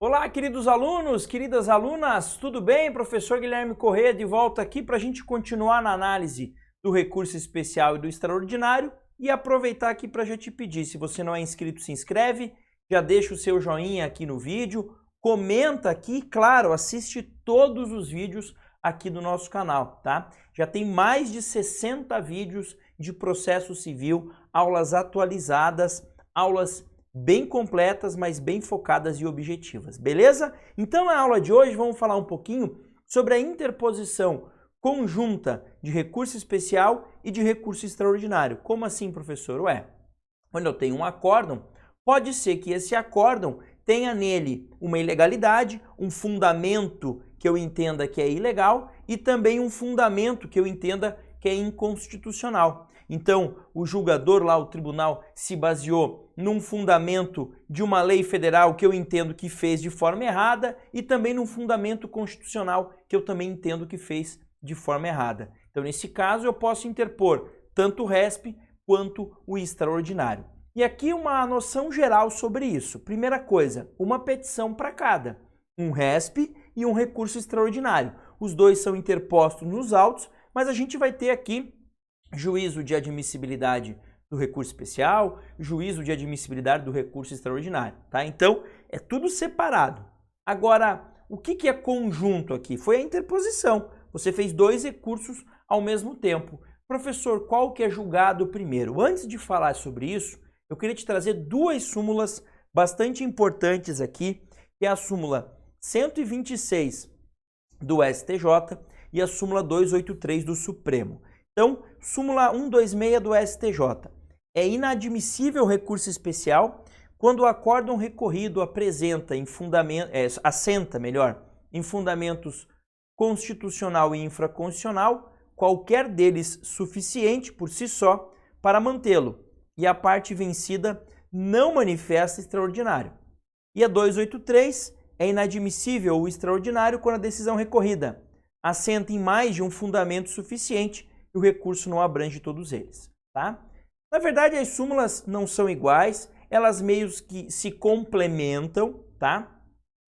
Olá, queridos alunos, queridas alunas, tudo bem? Professor Guilherme Corrêa de volta aqui para a gente continuar na análise do recurso especial e do extraordinário e aproveitar aqui para já te pedir, se você não é inscrito, se inscreve, já deixa o seu joinha aqui no vídeo, comenta aqui, claro, assiste todos os vídeos aqui do nosso canal, tá? Já tem mais de 60 vídeos de processo civil, aulas atualizadas, aulas bem completas, mas bem focadas e objetivas, beleza? Então, na aula de hoje, vamos falar um pouquinho sobre a interposição conjunta de recurso especial e de recurso extraordinário. Como assim, professor? Ué, quando eu tenho um acórdão, pode ser que esse acórdão tenha nele uma ilegalidade, um fundamento que eu entenda que é ilegal e também um fundamento que eu entenda que é inconstitucional. Então, o julgador lá, o tribunal, se baseou num fundamento de uma lei federal que eu entendo que fez de forma errada e também num fundamento constitucional que eu também entendo que fez de forma errada. Então, nesse caso, eu posso interpor tanto o RESP quanto o extraordinário. E aqui uma noção geral sobre isso. Primeira coisa, uma petição para cada, um RESP e um recurso extraordinário. Os dois são interpostos nos autos, mas a gente vai ter aqui juízo de admissibilidade do recurso especial, juízo de admissibilidade do recurso extraordinário, tá? Então, é tudo separado. Agora, o que é conjunto aqui? Foi a interposição. Você fez dois recursos ao mesmo tempo. Professor, qual que é julgado primeiro? Antes de falar sobre isso, eu queria te trazer duas súmulas bastante importantes aqui, que é a súmula 126 do STJ e a súmula 283 do Supremo. Então, súmula 126 do STJ. É inadmissível recurso especial quando o acórdão recorrido apresenta assenta em fundamentos constitucional e infraconstitucional, qualquer deles suficiente por si só para mantê-lo, e a parte vencida não manifesta extraordinário. E a 283 é inadmissível o extraordinário quando a decisão recorrida assenta em mais de um fundamento suficiente e o recurso não abrange todos eles, tá? Na verdade, as súmulas não são iguais, elas meio que se complementam, tá?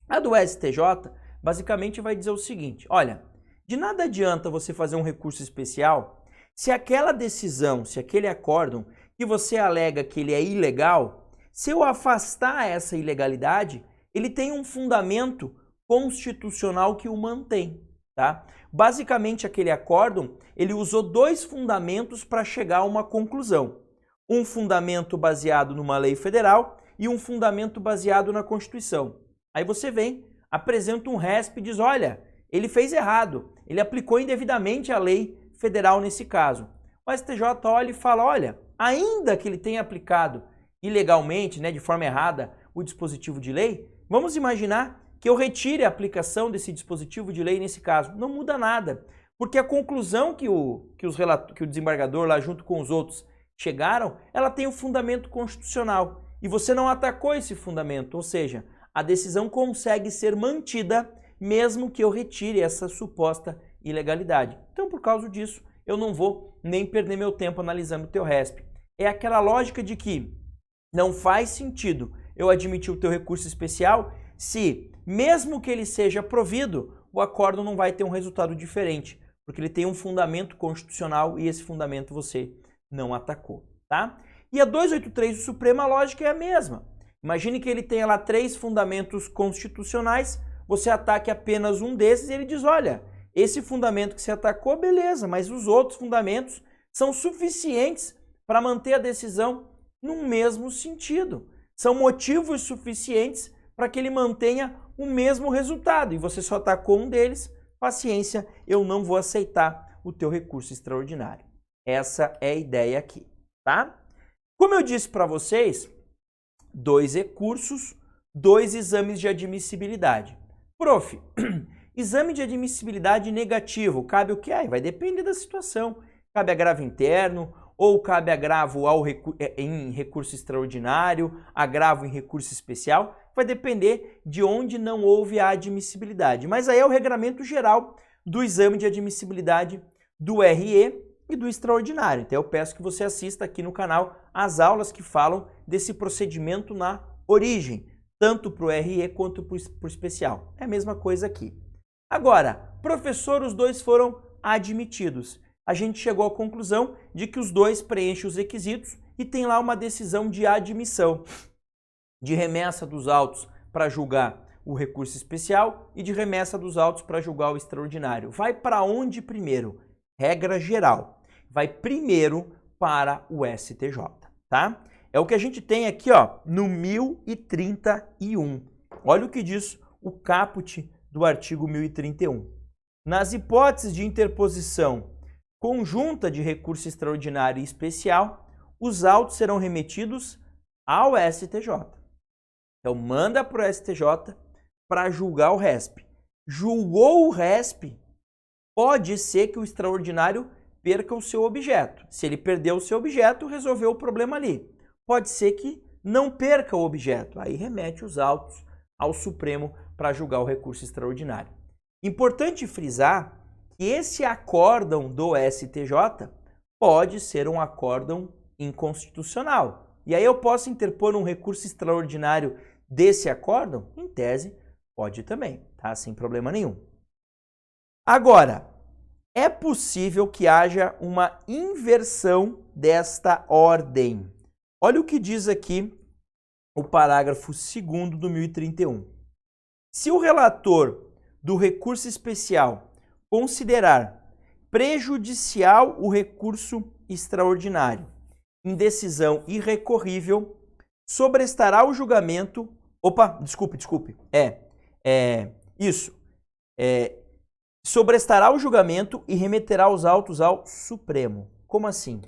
A do STJ basicamente vai dizer o seguinte, olha, de nada adianta você fazer um recurso especial se aquela decisão, se aquele acórdão que você alega que ele é ilegal, se eu afastar essa ilegalidade, ele tem um fundamento constitucional que o mantém. Tá? Basicamente, aquele acórdão, ele usou dois fundamentos para chegar a uma conclusão. Um fundamento baseado numa lei federal e um fundamento baseado na Constituição. Aí você vem, apresenta um RESP e diz, olha, ele fez errado, ele aplicou indevidamente a lei federal nesse caso. O STJ olha e fala, olha, ainda que ele tenha aplicado ilegalmente, né, de forma errada, o dispositivo de lei, vamos imaginar que eu retire a aplicação desse dispositivo de lei nesse caso. Não muda nada, porque a conclusão que o desembargador lá junto com os outros chegaram, ela tem um fundamento constitucional e você não atacou esse fundamento, ou seja, a decisão consegue ser mantida mesmo que eu retire essa suposta ilegalidade. Então, por causa disso, eu não vou nem perder meu tempo analisando o teu RESP. É aquela lógica de que não faz sentido eu admitir o teu recurso especial se, mesmo que ele seja provido, o acórdão não vai ter um resultado diferente, porque ele tem um fundamento constitucional e esse fundamento você não atacou, tá? E a 283 do Supremo, a lógica é a mesma. Imagine que ele tenha lá 3 fundamentos constitucionais, você ataque apenas um desses e ele diz, olha, esse fundamento que você atacou, beleza, mas os outros fundamentos são suficientes para manter a decisão no mesmo sentido. São motivos suficientes para que ele mantenha o mesmo resultado e você só atacou um deles, paciência, eu não vou aceitar o teu recurso extraordinário. Essa é a ideia aqui, tá? Como eu disse para vocês, 2 recursos, 2 exames de admissibilidade. Prof, exame de admissibilidade negativo, cabe o quê? Vai depender da situação. Cabe agravo interno, ou cabe agravo em recurso extraordinário, agravo em recurso especial, vai depender de onde não houve a admissibilidade. Mas aí é o regramento geral do exame de admissibilidade do RE e do extraordinário. Então eu peço que você assista aqui no canal as aulas que falam desse procedimento na origem, tanto para o RE quanto para o especial. É a mesma coisa aqui. Agora, professor, os dois foram admitidos. A gente chegou à conclusão de que os dois preenchem os requisitos e tem lá uma decisão de admissão, de remessa dos autos para julgar o recurso especial e de remessa dos autos para julgar o extraordinário. Vai para onde primeiro? Regra geral. Vai primeiro para o STJ, tá? É o que a gente tem aqui, ó, no 1031. Olha o que diz o caput do artigo 1031. Nas hipóteses de interposição conjunta de recurso extraordinário e especial, os autos serão remetidos ao STJ. Então, manda para o STJ para julgar o RESP. Julgou o RESP, pode ser que o extraordinário perca o seu objeto. Se ele perdeu o seu objeto, resolveu o problema ali. Pode ser que não perca o objeto. Aí remete os autos ao Supremo para julgar o recurso extraordinário. Importante frisar que esse acórdão do STJ pode ser um acórdão inconstitucional. E aí eu posso interpor um recurso extraordinário desse acórdão? Em tese, pode também, tá? Sem problema nenhum. Agora, é possível que haja uma inversão desta ordem. Olha o que diz aqui o parágrafo 2º do 1031. Se o relator do recurso especial considerar prejudicial o recurso extraordinário em decisão irrecorrível, sobrestará o julgamento... sobrestará o julgamento e remeterá os autos ao Supremo. Como assim?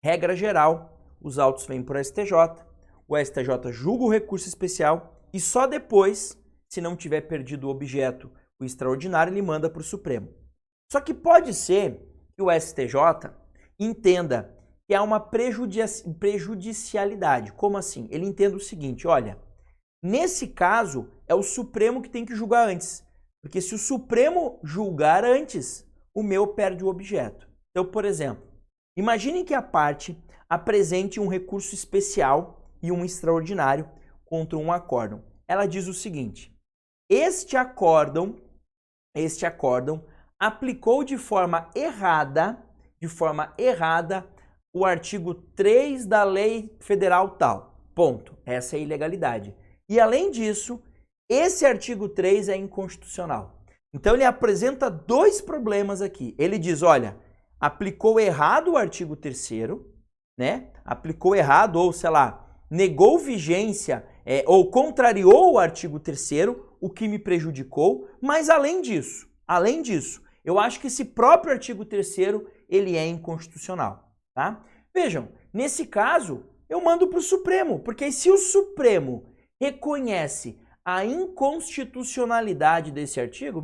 Regra geral, os autos vêm para o STJ, o STJ julga o recurso especial e só depois, se não tiver perdido o objeto, o extraordinário, ele manda para o Supremo. Só que pode ser que o STJ entenda que há uma prejudicialidade. Como assim? Ele entenda o seguinte, olha, nesse caso é o Supremo que tem que julgar antes. Porque se o Supremo julgar antes, o meu perde o objeto. Então, por exemplo, imagine que a parte apresente um recurso especial e um extraordinário contra um acórdão. Ela diz o seguinte, este acórdão aplicou de forma errada o artigo 3 da lei federal tal. Ponto. Essa é a ilegalidade. E além disso, esse artigo 3 é inconstitucional. Então ele apresenta dois problemas aqui. Ele diz, olha, aplicou errado o artigo 3º, né? Aplicou errado ou, sei lá, negou vigência ou contrariou o artigo 3º, o que me prejudicou, mas além disso, eu acho que esse próprio artigo 3º, ele é inconstitucional, tá? Vejam, nesse caso, eu mando para o Supremo, porque se o Supremo reconhece a inconstitucionalidade desse artigo,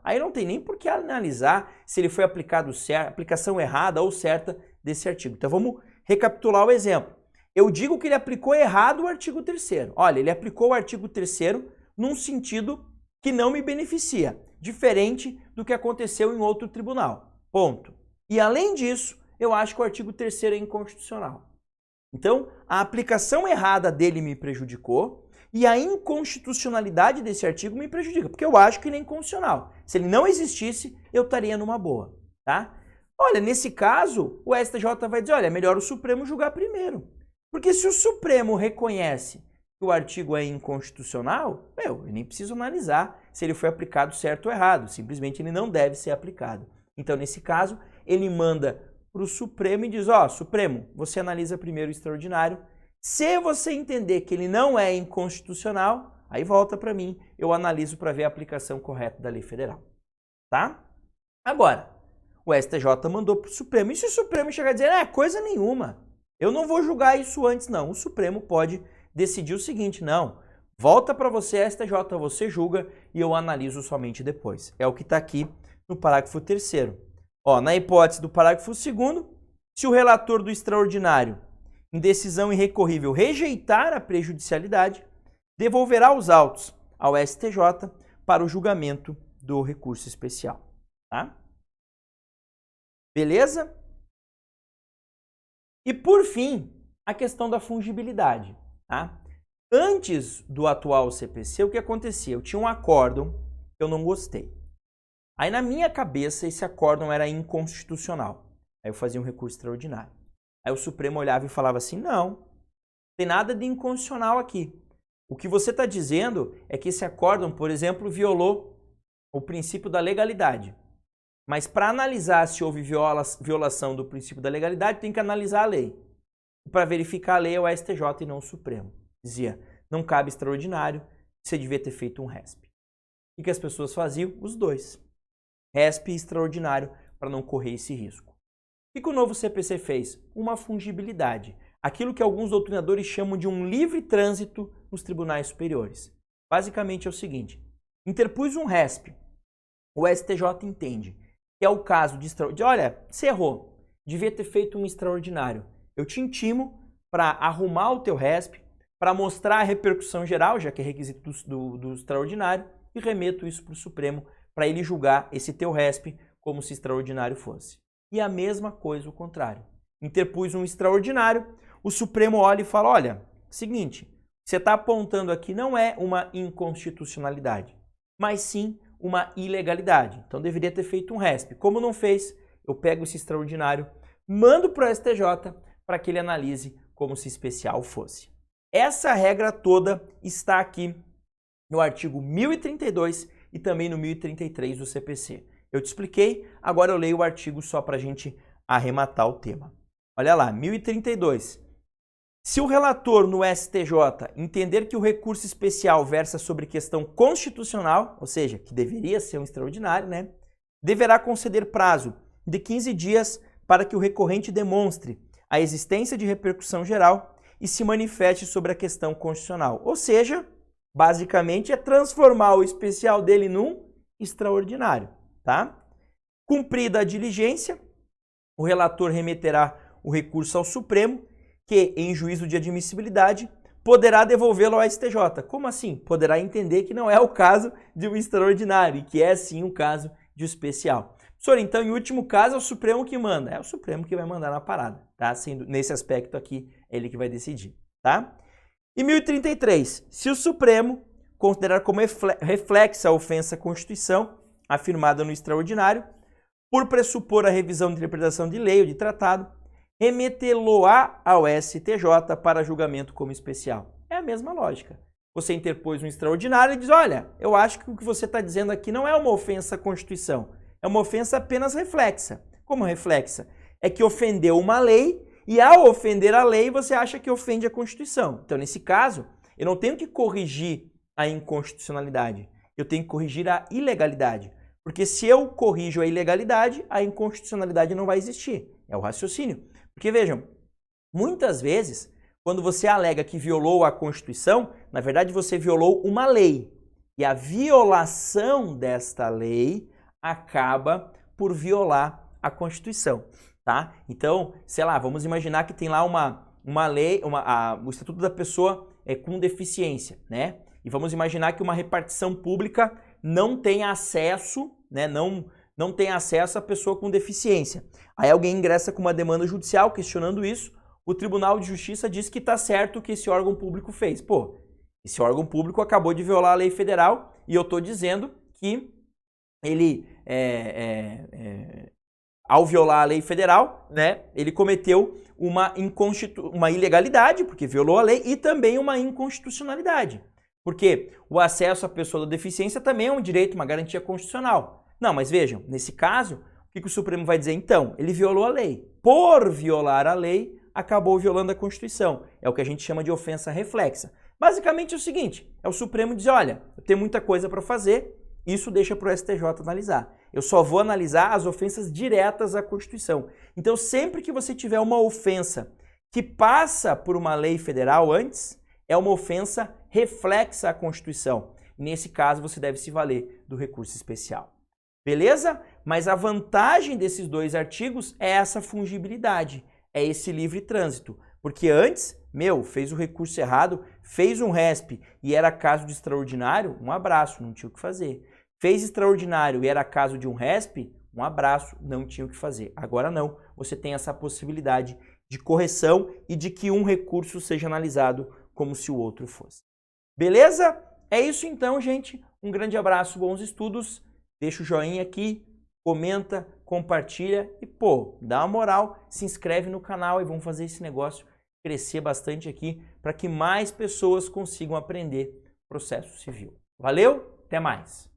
aí não tem nem por que analisar se ele foi aplicado certo, aplicação errada ou certa desse artigo. Então vamos recapitular o exemplo. Eu digo que ele aplicou errado o artigo 3º. Olha, ele aplicou o artigo 3º num sentido que não me beneficia, diferente do que aconteceu em outro tribunal. Ponto. E além disso, eu acho que o artigo 3º é inconstitucional. Então, a aplicação errada dele me prejudicou e a inconstitucionalidade desse artigo me prejudica, porque eu acho que ele é inconstitucional. Se ele não existisse, eu estaria numa boa, tá? Olha, nesse caso, o STJ vai dizer, olha, é melhor o Supremo julgar primeiro. Porque se o Supremo reconhece que o artigo é inconstitucional, eu nem preciso analisar se ele foi aplicado certo ou errado. Simplesmente ele não deve ser aplicado. Então, nesse caso, ele manda para o Supremo e diz, Supremo, você analisa primeiro o extraordinário. Se você entender que ele não é inconstitucional, aí volta para mim, eu analiso para ver a aplicação correta da lei federal. Tá? Agora, o STJ mandou para o Supremo. E se o Supremo chegar a dizer, coisa nenhuma, eu não vou julgar isso antes, não. O Supremo pode decidir o seguinte, não, volta para você, STJ, você julga e eu analiso somente depois. É o que está aqui no parágrafo 3º. Na hipótese do parágrafo 2º, se o relator do extraordinário, em decisão irrecorrível, rejeitar a prejudicialidade, devolverá os autos ao STJ para o julgamento do recurso especial. Tá? Beleza? E por fim, a questão da fungibilidade. Tá? Antes do atual CPC, o que acontecia? Eu tinha um acórdão que eu não gostei. Aí na minha cabeça esse acórdão era inconstitucional. Aí eu fazia um recurso extraordinário. Aí o Supremo olhava e falava assim, não tem nada de inconstitucional aqui. O que você está dizendo é que esse acórdão, por exemplo, violou o princípio da legalidade. Mas para analisar se houve violação do princípio da legalidade, tem que analisar a lei. Para verificar a lei é o STJ e não o Supremo. Dizia, não cabe extraordinário, você devia ter feito um RESP. O que as pessoas faziam? Os dois. RESP e extraordinário, para não correr esse risco. O que o novo CPC fez? Uma fungibilidade. Aquilo que alguns doutrinadores chamam de um livre trânsito nos tribunais superiores. Basicamente é o seguinte, interpus um RESP, o STJ entende que é o caso de extraordinário. Olha, você errou, devia ter feito um extraordinário. Eu te intimo para arrumar o teu RESP, para mostrar a repercussão geral, já que é requisito do extraordinário, e remeto isso para o Supremo, para ele julgar esse teu RESP como se extraordinário fosse. E a mesma coisa o contrário. Interpus um extraordinário, o Supremo olha e fala, olha, seguinte, você está apontando aqui não é uma inconstitucionalidade, mas sim uma ilegalidade. Então deveria ter feito um RESP. Como não fez, eu pego esse extraordinário, mando para o STJ para que ele analise como se especial fosse. Essa regra toda está aqui no artigo 1032 e também no 1033 do CPC. Eu te expliquei, agora eu leio o artigo só para a gente arrematar o tema. Olha lá, 1032. Se o relator no STJ entender que o recurso especial versa sobre questão constitucional, ou seja, que deveria ser um extraordinário, né, deverá conceder prazo de 15 dias para que o recorrente demonstre a existência de repercussão geral e se manifeste sobre a questão constitucional. Ou seja, basicamente é transformar o especial dele num extraordinário, tá? Cumprida a diligência, o relator remeterá o recurso ao Supremo, que, em juízo de admissibilidade, poderá devolvê-lo ao STJ. Como assim? Poderá entender que não é o caso de um extraordinário e que é sim um caso de um especial. Professor, então, em último caso, é o Supremo que manda. É o Supremo que vai mandar na parada, tá? Sendo, nesse aspecto aqui, é ele que vai decidir, tá? E 1033. Se o Supremo considerar como reflexa a ofensa à Constituição, afirmada no extraordinário, por pressupor a revisão de interpretação de lei ou de tratado, remetê-lo-á ao STJ para julgamento como especial. É a mesma lógica. Você interpôs um extraordinário e diz, olha, eu acho que o que você está dizendo aqui não é uma ofensa à Constituição, é uma ofensa apenas reflexa. Como reflexa? É que ofendeu uma lei e ao ofender a lei você acha que ofende a Constituição. Então, nesse caso, eu não tenho que corrigir a inconstitucionalidade, eu tenho que corrigir a ilegalidade. Porque se eu corrijo a ilegalidade, a inconstitucionalidade não vai existir. É o raciocínio. Porque vejam, muitas vezes, quando você alega que violou a Constituição, na verdade você violou uma lei. E a violação desta lei acaba por violar a Constituição, tá? Então, sei lá, vamos imaginar que tem lá uma lei, o Estatuto da Pessoa com deficiência, né? E vamos imaginar que uma repartição pública não tem acesso, né? Não tem acesso à pessoa com deficiência. Aí alguém ingressa com uma demanda judicial questionando isso, o Tribunal de Justiça diz que está certo o que esse órgão público fez. Pô, esse órgão público acabou de violar a lei federal e eu estou dizendo que ele, ao violar a lei federal, né, ele cometeu uma ilegalidade, porque violou a lei, e também uma inconstitucionalidade. Porque o acesso à pessoa da deficiência também é um direito, uma garantia constitucional. Não, mas vejam, nesse caso, o que o Supremo vai dizer? Então, ele violou a lei. Por violar a lei, acabou violando a Constituição. É o que a gente chama de ofensa reflexa. Basicamente é o seguinte, é o Supremo dizer, olha, eu tenho muita coisa para fazer, isso deixa para o STJ analisar. Eu só vou analisar as ofensas diretas à Constituição. Então, sempre que você tiver uma ofensa que passa por uma lei federal antes, é uma ofensa reflexa à Constituição. Nesse caso, você deve se valer do recurso especial. Beleza? Mas a vantagem desses dois artigos é essa fungibilidade, é esse livre trânsito. Porque antes, fez o recurso errado, fez um RESP e era caso de extraordinário, um abraço, não tinha o que fazer. Fez extraordinário e era caso de um RESP, um abraço, não tinha o que fazer. Agora não, você tem essa possibilidade de correção e de que um recurso seja analisado como se o outro fosse. Beleza? É isso então, gente. Um grande abraço, bons estudos. Deixa o joinha aqui, comenta, compartilha e, pô, dá uma moral, se inscreve no canal e vamos fazer esse negócio crescer bastante aqui para que mais pessoas consigam aprender processo civil. Valeu, até mais!